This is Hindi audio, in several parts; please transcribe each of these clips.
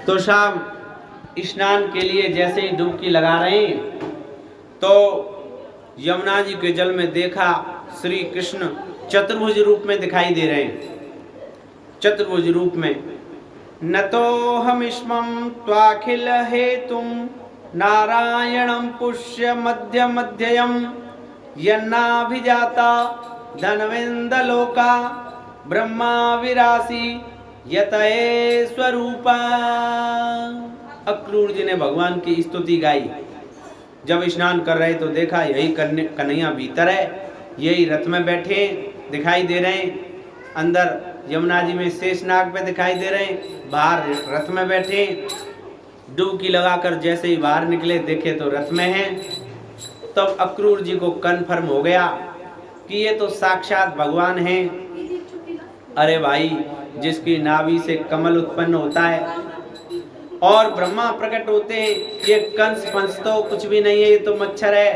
तो शाम स्नान के लिए जैसे ही डुबकी लगा रहे हैं तो यमुना जी के जल में देखा श्री कृष्ण चतुर्भुज रूप में दिखाई दे रहे हैं। चतुर्भुज रूप में न तो हम स्मम त्वाखिल हेतुम नारायणम पुष्य मध्य मध्ययम यन्नाभिजाता धनवेंद लोका ब्रह्मा विरासी यतये स्वरूपा। अक्रूर जी ने भगवान की स्तुति गाई। जब स्नान कर रहे तो देखा यही कन्हैया भीतर है, यही रथ में बैठे दिखाई दे रहे हैं, अंदर यमुना जी में शेषनाग पे दिखाई दे रहे हैं, बाहर रथ में बैठे। डुबकी लगाकर जैसे ही बाहर निकले देखे तो रथ में हैं। तब अक्रूर जी को कन्फर्म हो गया कि ये तो साक्षात भगवान हैं। अरे भाई, जिसकी नाभि से कमल उत्पन्न होता है और ब्रह्मा प्रकट होते हैं, ये कंस फंस तो कुछ भी नहीं है, ये तो मच्छर है,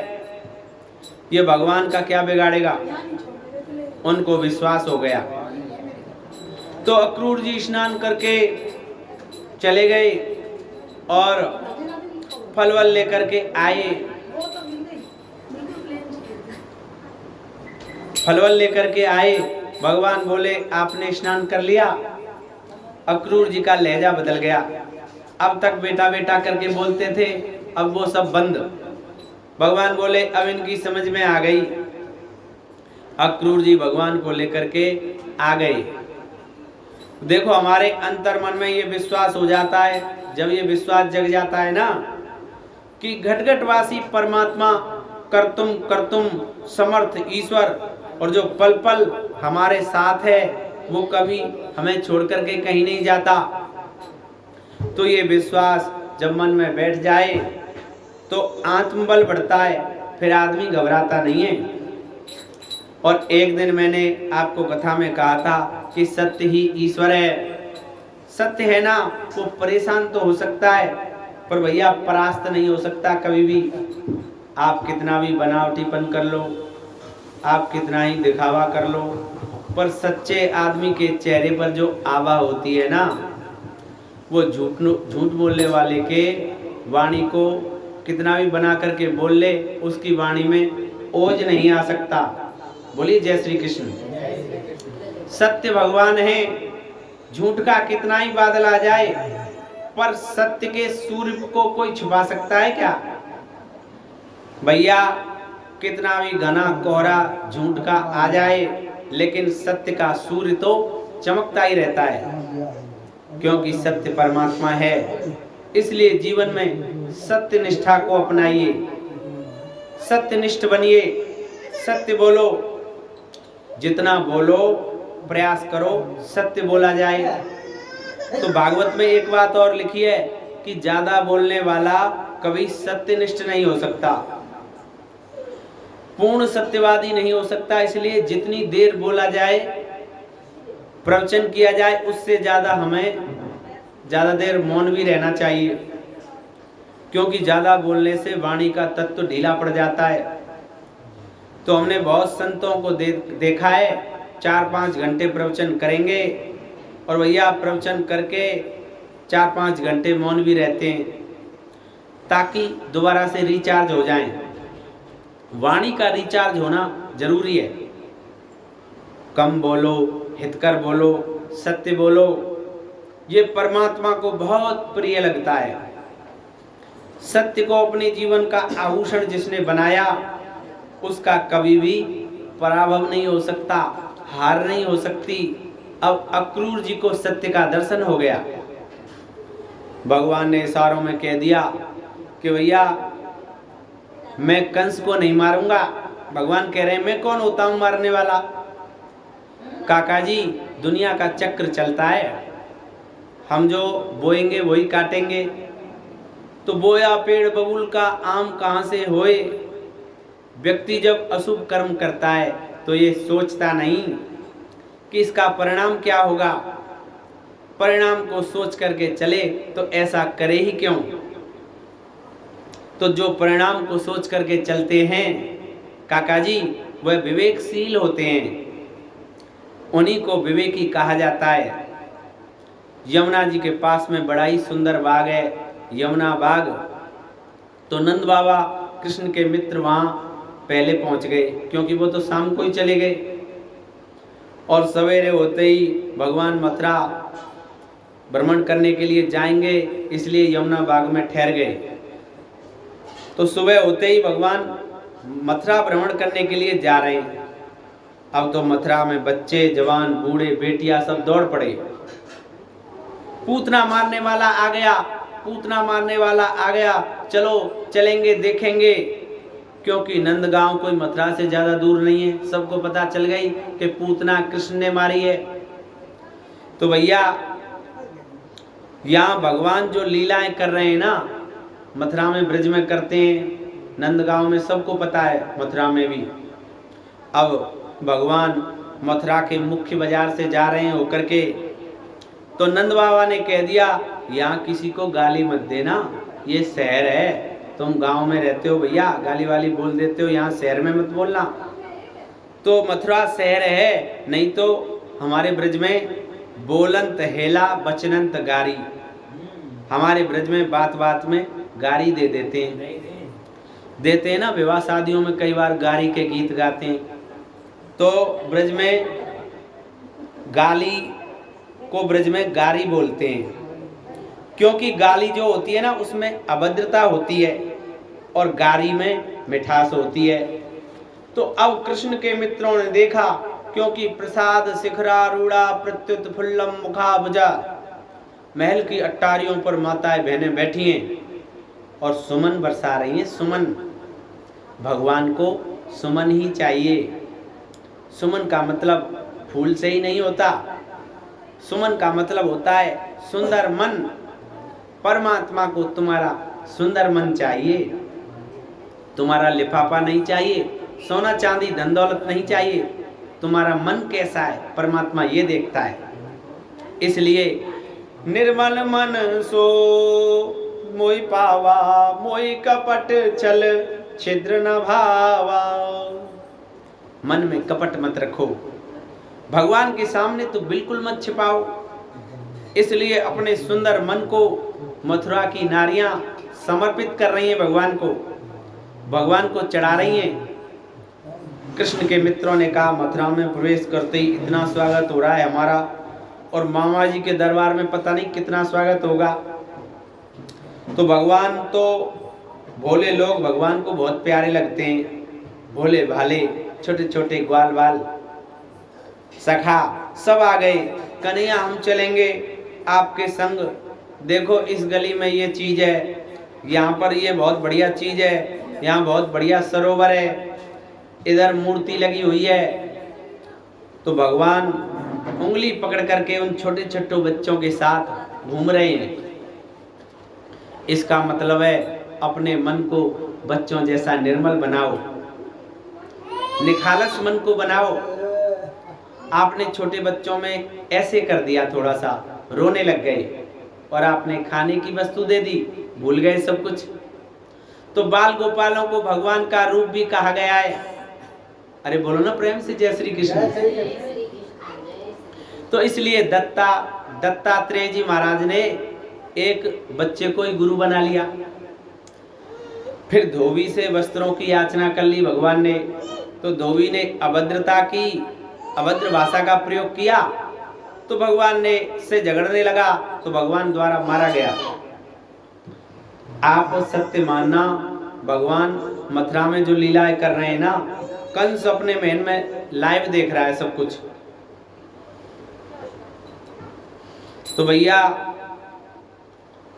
ये भगवान का क्या बिगाड़ेगा। उनको विश्वास हो गया। तो अक्रूर जी स्नान करके चले गए और फल वल लेकर के आए। फलवल लेकर के आए। भगवान बोले आपने स्नान कर लिया। अक्रूर जी का लहजा बदल गया। अब तक बेटा बेटा करके बोलते थे, अब वो सब बंद। भगवान बोले अब इनकी समझ में आ गई। अक्रूर जी भगवान को लेकर के आ गए। देखो हमारे अंतर मन में ये विश्वास हो जाता है, जब ये विश्वास जग जाता है ना कि घटघटवासी परमात्मा कर्तुम कर्तुम समर्थ ईश्वर और जो पल पल हमारे साथ है वो कभी हमें छोड़ करके कहीं नहीं जाता, तो ये विश्वास जब मन में बैठ जाए तो आत्मबल बढ़ता है, फिर आदमी घबराता नहीं है। और एक दिन मैंने आपको कथा में कहा था कि सत्य ही ईश्वर है। सत्य है ना, वो परेशान तो हो सकता है पर भैया परास्त नहीं हो सकता कभी भी। आप कितना भी बनावटीपन कर लो, आप कितना ही दिखावा कर लो, पर सच्चे आदमी के चेहरे पर जो आभा होती है ना, वो झूठ बोलने वाले के वाणी को कितना भी बना करके बोल ले, उसकी वाणी में ओज नहीं आ सकता। बोलिए जय श्री कृष्ण। सत्य भगवान है, झूठ का कितना ही बादल आ जाए पर सत्य के सूर्य को कोई छुपा सकता है क्या भैया। कितना भी घना कोहरा झूठ का आ जाए लेकिन सत्य का सूर्य तो चमकता ही रहता है, क्योंकि सत्य परमात्मा है। इसलिए जीवन में सत्य निष्ठा को अपनाइए, सत्यनिष्ठ बनिए, सत्य बोलो, जितना बोलो प्रयास करो सत्य बोला जाए। तो भागवत में एक बात और लिखी है कि ज्यादा बोलने वाला कभी सत्यनिष्ठ नहीं हो सकता, पूर्ण सत्यवादी नहीं हो सकता। इसलिए जितनी देर बोला जाए, प्रवचन किया जाए, उससे ज्यादा हमें ज्यादा देर मौन भी रहना चाहिए, क्योंकि ज्यादा बोलने से वाणी का तत्व ढीला पड़ जाता है। तो हमने बहुत संतों को देखा है 4-5 घंटे प्रवचन करेंगे और भैया प्रवचन करके 4-5 घंटे मौन भी रहते हैं ताकि दोबारा से रिचार्ज हो जाएं। वाणी का रिचार्ज होना जरूरी है। कम बोलो, हितकर बोलो, सत्य बोलो, ये परमात्मा को बहुत प्रिय लगता है। सत्य को अपने जीवन का आभूषण जिसने बनाया उसका कभी भी पराभव नहीं हो सकता, हार नहीं हो सकती। अब अक्रूर जी को सत्य का दर्शन हो गया। भगवान ने इशारों में कह दिया कि भैया मैं कंस को नहीं मारूंगा। भगवान कह रहे हैं मैं कौन होता हूं मारने वाला। काका जी दुनिया का चक्र चलता है, हम जो बोएंगे वही काटेंगे। तो बोया पेड़ बबूल का आम कहां से होए। व्यक्ति जब अशुभ कर्म करता है तो ये सोचता नहीं कि इसका परिणाम क्या होगा, परिणाम को सोच करके चले तो ऐसा करे ही क्यों। तो जो परिणाम को सोच करके चलते हैं काका जी वह विवेकशील होते हैं, उन्हीं को विवेकी कहा जाता है। यमुना जी के पास में बड़ा ही सुंदर बाग है, यमुना बाग। तो नंद बाबा कृष्ण के मित्र वहाँ पहले पहुँच गए, क्योंकि वो तो शाम को ही चले गए। और सवेरे होते ही भगवान मथुरा भ्रमण करने के लिए जाएंगे, इसलिए यमुना बाग में ठहर गए। तो सुबह होते ही भगवान मथुरा भ्रमण करने के लिए जा रहे हैं। अब तो मथुरा में बच्चे, जवान, बूढ़े, बेटियां सब दौड़ पड़े। पूतना मारने वाला आ गया, पूतना मारने वाला आ गया, चलो चलेंगे देखेंगे। क्योंकि नंदगांव कोई मथुरा से ज्यादा दूर नहीं है, सबको पता चल गई कि पूतना कृष्ण ने मारी है। तो भैया यहाँ भगवान जो लीलाएं कर रहे हैं ना, मथुरा में ब्रज में करते हैं, नंदगांव में सबको पता है, मथुरा में भी। अब भगवान मथुरा के मुख्य बाजार से जा रहे हैं होकर के, तो नंद बाबा ने कह दिया यहाँ किसी को गाली मत देना, ये शहर है, तुम गांव में रहते हो भैया, गाली वाली बोल देते हो, यहाँ शहर में मत बोलना। तो मथुरा शहर है, नहीं तो हमारे ब्रज में बोलंत हेला बचनंत गारी, हमारे ब्रज में बात बात में गारी दे देते हैं ना, विवाह शादियों में कई बार गारी के गीत गाते हैं। तो ब्रज में गाली को ब्रज में गारी बोलते हैं, क्योंकि गाली जो होती है ना उसमें अभद्रता होती है और गारी में मिठास होती है। तो अब कृष्ण के मित्रों ने देखा, क्योंकि प्रसाद शिखरारूढ़ा प्रत्युत फुल्लम मुखाबुजा, महल की अट्टारियों पर माताएं बहनें बैठी हैं और सुमन बरसा रही हैं। सुमन, भगवान को सुमन ही चाहिए। सुमन का मतलब फूल से ही नहीं होता, सुमन का मतलब होता है सुंदर मन। परमात्मा को तुम्हारा सुंदर मन चाहिए, तुम्हारा लिफाफा नहीं चाहिए, सोना चांदी धन दौलत नहीं चाहिए, तुम्हारा मन कैसा है परमात्मा ये देखता है। इसलिए निर्मल मन सो मोहि पावा, मोहि कपट छल छिद्र न भावा। मन में कपट मत रखो, भगवान के सामने तो बिल्कुल मत छिपाओ। इसलिए अपने सुंदर मन को मथुरा की नारियां समर्पित कर रही हैं, भगवान को चढ़ा रही हैं। कृष्ण के मित्रों ने कहा मथुरा में प्रवेश करते ही इतना स्वागत हो रहा है हमारा, और मामा जी के दरबार में पता नहीं कितना स्वागत होगा। तो भगवान तो भोले लोग भगवान को बहुत प्यारे लगते हैं, भोले भाले, छोटे छोटे ग्वाल बाल सखा सब आ गए। कन्हैया हम चलेंगे आपके संग, देखो इस गली में ये चीज है, यहाँ पर ये बहुत बढ़िया चीज है, यहाँ बहुत बढ़िया सरोवर है, इधर मूर्ति लगी हुई है। तो भगवान उंगली पकड़ करके उन छोटे छोटे बच्चों के साथ घूम रहे हैं। इसका मतलब है अपने मन को बच्चों जैसा निर्मल बनाओ, निखालस मन को बनाओ। आपने छोटे बच्चों में ऐसे कर दिया, थोड़ा सा रोने लग गए और आपने खाने की वस्तु दे दी, भूल गए सब कुछ। तो बाल गोपालों को भगवान का रूप भी कहा गया है। अरे बोलो ना प्रेम से जय श्री कृष्ण। तो इसलिए दत्तात्रेय जी महाराज ने एक बच्चे को ही गुरु बना लिया। फिर धोबी से वस्त्रों की याचना कर ली भगवान ने। तो धोबी ने अभद्रता की, अभद्र भाषा का प्रयोग किया, तो भगवान ने से झगड़ने लगा, तो भगवान द्वारा मारा गया। आप सत्य मानना, भगवान मथुरा में जो लीलाएं कर रहे हैं ना, कंस अपने महल में लाइव देख रहा है सब कुछ। तो भैया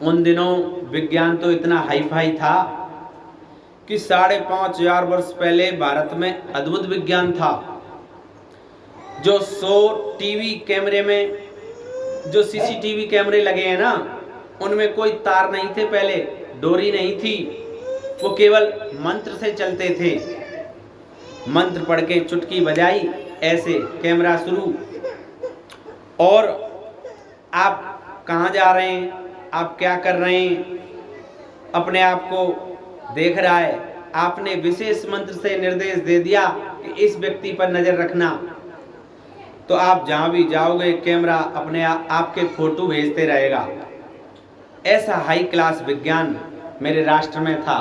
उन दिनों विज्ञान तो इतना हाई फाई था कि 5,500 वर्ष पहले भारत में अद्भुत विज्ञान था। जो 100 टीवी कैमरे में, जो सीसीटीवी कैमरे लगे हैं ना, उनमें कोई तार नहीं थे, पहले डोरी नहीं थी, वो केवल मंत्र से चलते थे। मंत्र पढ़ के चुटकी बजाई, ऐसे कैमरा शुरू। और आप कहाँ जा रहे हैं, आप क्या कर रहे हैं, अपने आप को देख रहा है। आपने विशेष मंत्र से निर्देश दे दिया कि इस व्यक्ति पर नजर रखना, तो आप जहाँ भी जाओगे कैमरा अपने आपके फोटो भेजते रहेगा। ऐसा हाई क्लास विज्ञान मेरे राष्ट्र में था।